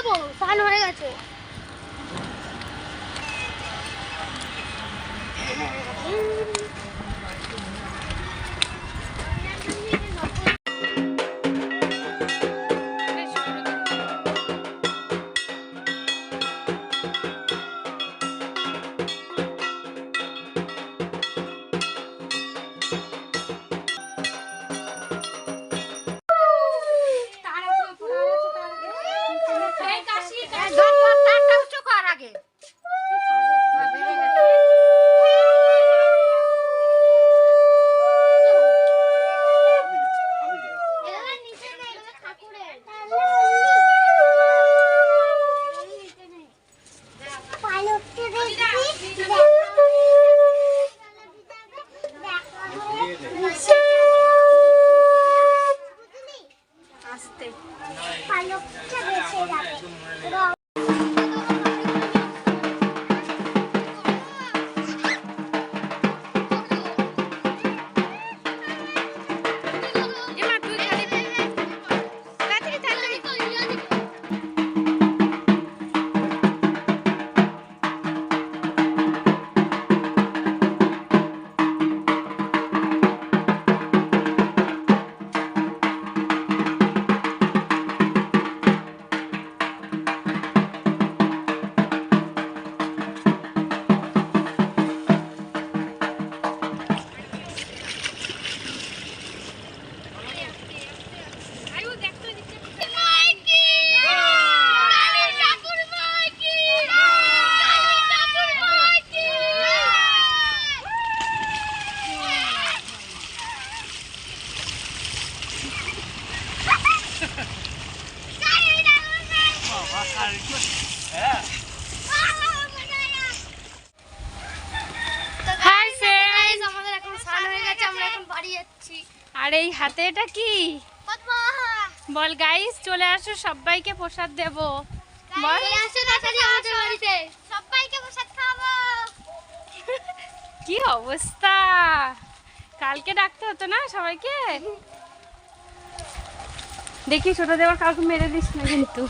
যাবো, স্নান হয়ে গেছে। আর এই হাতে এটা কি বল গাইস, চলে আসো, সবাইকে প্রসাদ দেব। বল সবাইকে প্রসাদ খাওয়াবো। কি অবস্থা, কালকে ডাকতে হতো না সবাইকে। দেখি ছোট দেওয়ার কাউকে মেরে দিস না কিন্তু।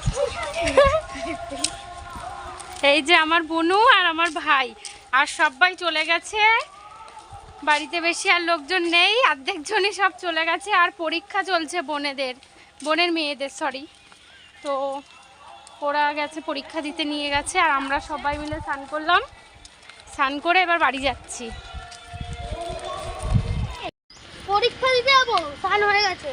এই যে আমার বোনু আর আমার ভাই, আর সবাই চলে গেছে বাড়িতে, বেশি আর লোকজন নেই, অর্ধেক জনই সব চলে গেছে। আর পরীক্ষা চলছে বোনের মেয়েদের, সরি। তো ওরা গেছে পরীক্ষা দিতে, নিয়ে গেছে। আর আমরা সবাই মিলে স্নান করলাম, স্নান করে এবার বাড়ি যাচ্ছি। পরীক্ষা দিতে যাবো, স্নান হয়ে গেছে।